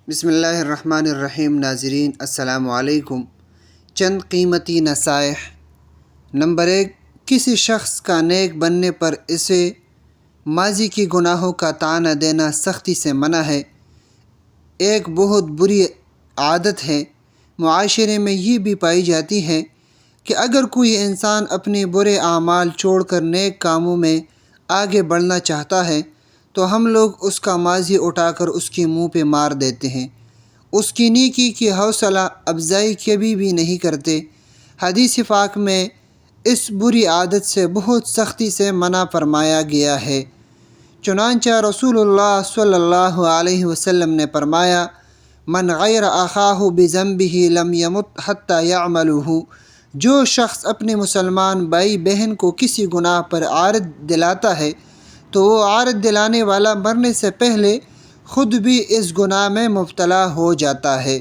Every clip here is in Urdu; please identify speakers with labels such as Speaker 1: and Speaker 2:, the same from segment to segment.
Speaker 1: بسم اللہ الرحمن الرحیم۔ ناظرین السلام علیکم۔ چند قیمتی نصائح۔ نمبر 1، کسی شخص کا نیک بننے پر اسے ماضی کی گناہوں کا طعنہ دینا سختی سے منع ہے۔ ایک بہت بری عادت ہے، معاشرے میں یہ بھی پائی جاتی ہے کہ اگر کوئی انسان اپنے برے اعمال چھوڑ کر نیک کاموں میں آگے بڑھنا چاہتا ہے تو ہم لوگ اس کا ماضی اٹھا کر اس کے منہ پہ مار دیتے ہیں، اس کی نیکی کی حوصلہ افزائی کبھی بھی نہیں کرتے۔ حدیث پاک میں اس بری عادت سے بہت سختی سے منع فرمایا گیا ہے۔ چنانچہ رسول اللہ صلی اللہ علیہ وسلم نے فرمایا، من غیر اخاہ بذنبہ لم یمت حتی یعملہ۔ جو شخص اپنے مسلمان بھائی بہن کو کسی گناہ پر عارض دلاتا ہے تو وہ عارض دلانے والا مرنے سے پہلے خود بھی اس گناہ میں مبتلا ہو جاتا ہے۔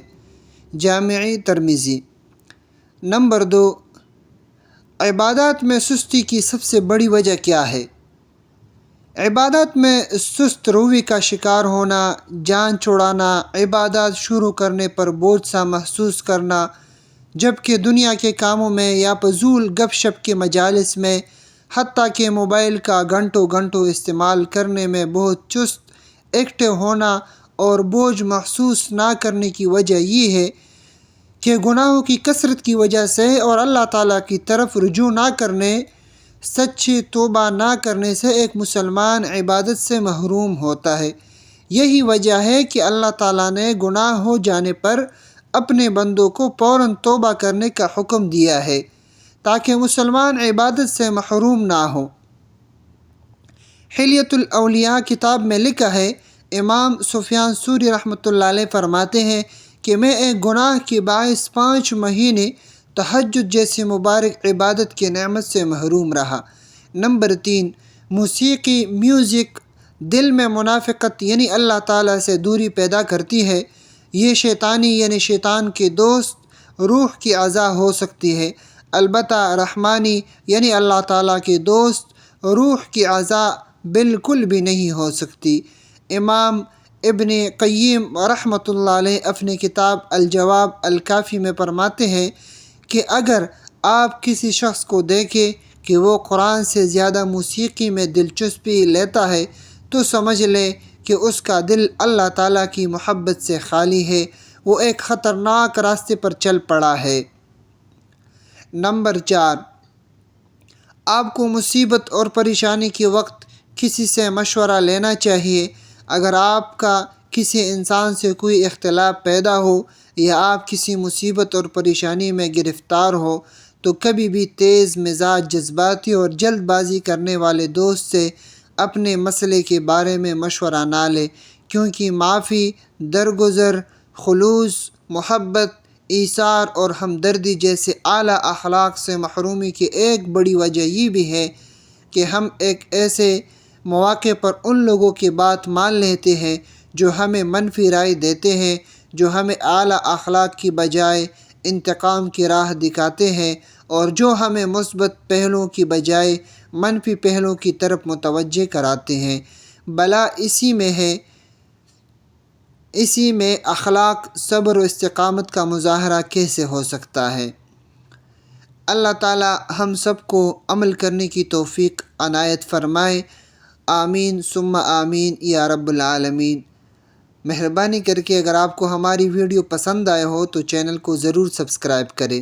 Speaker 1: جامعی ترمذی۔ نمبر 2، عبادات میں سستی کی سب سے بڑی وجہ کیا ہے؟ عبادات میں سست روی کا شکار ہونا، جان چھڑانا، عبادات شروع کرنے پر بوجھ سا محسوس کرنا، جبکہ دنیا کے کاموں میں یا فضول گپ شپ کے مجالس میں، حتیٰ کہ موبائل کا گھنٹوں گھنٹوں استعمال کرنے میں بہت چست ایکٹیو ہونا اور بوجھ محسوس نہ کرنے کی وجہ یہ ہے کہ گناہوں کی کثرت کی وجہ سے اور اللہ تعالیٰ کی طرف رجوع نہ کرنے، سچی توبہ نہ کرنے سے ایک مسلمان عبادت سے محروم ہوتا ہے۔ یہی وجہ ہے کہ اللہ تعالیٰ نے گناہ ہو جانے پر اپنے بندوں کو فوراً توبہ کرنے کا حکم دیا ہے تاکہ مسلمان عبادت سے محروم نہ ہو۔ حلیۃ الاولیاء کتاب میں لکھا ہے، امام سفیان ثوری رحمۃ اللہ علیہ فرماتے ہیں کہ میں ایک گناہ کے باعث 5 مہینے تہجد جیسی مبارک عبادت کی نعمت سے محروم رہا۔ نمبر 3، موسیقی میوزک دل میں منافقت یعنی اللہ تعالیٰ سے دوری پیدا کرتی ہے۔ یہ شیطانی یعنی شیطان کے دوست روح کی اعضاء ہو سکتی ہے، البتہ رحمانی یعنی اللہ تعالیٰ کے دوست روح کی اعضاء بالکل بھی نہیں ہو سکتی۔ امام ابن قیم رحمۃ اللہ علیہ اپنی کتاب الجواب الکافی میں فرماتے ہیں کہ اگر آپ کسی شخص کو دیکھیں کہ وہ قرآن سے زیادہ موسیقی میں دلچسپی لیتا ہے تو سمجھ لیں کہ اس کا دل اللہ تعالیٰ کی محبت سے خالی ہے، وہ ایک خطرناک راستے پر چل پڑا ہے۔ نمبر 4، آپ کو مصیبت اور پریشانی کے وقت کسی سے مشورہ لینا چاہیے۔ اگر آپ کا کسی انسان سے کوئی اختلاف پیدا ہو یا آپ کسی مصیبت اور پریشانی میں گرفتار ہو تو کبھی بھی تیز مزاج، جذباتی اور جلد بازی کرنے والے دوست سے اپنے مسئلے کے بارے میں مشورہ نہ لیں، کیونکہ معافی، درگزر، خلوص، محبت، ایثار اور ہمدردی جیسے اعلیٰ اخلاق سے محرومی کی ایک بڑی وجہ یہ بھی ہے کہ ہم ایک ایسے مواقع پر ان لوگوں کی بات مان لیتے ہیں جو ہمیں منفی رائے دیتے ہیں، جو ہمیں اعلیٰ اخلاق کی بجائے انتقام کی راہ دکھاتے ہیں اور جو ہمیں مثبت پہلوؤں کی بجائے منفی پہلوؤں کی طرف متوجہ کراتے ہیں۔ بلا اسی میں ہے، اسی میں اخلاق، صبر و استقامت کا مظاہرہ کیسے ہو سکتا ہے؟ اللہ تعالی ہم سب کو عمل کرنے کی توفیق عنایت فرمائے۔ آمین ثم آمین یا رب العالمین۔ مہربانی کر کے اگر آپ کو ہماری ویڈیو پسند آئے ہو تو چینل کو ضرور سبسکرائب کریں۔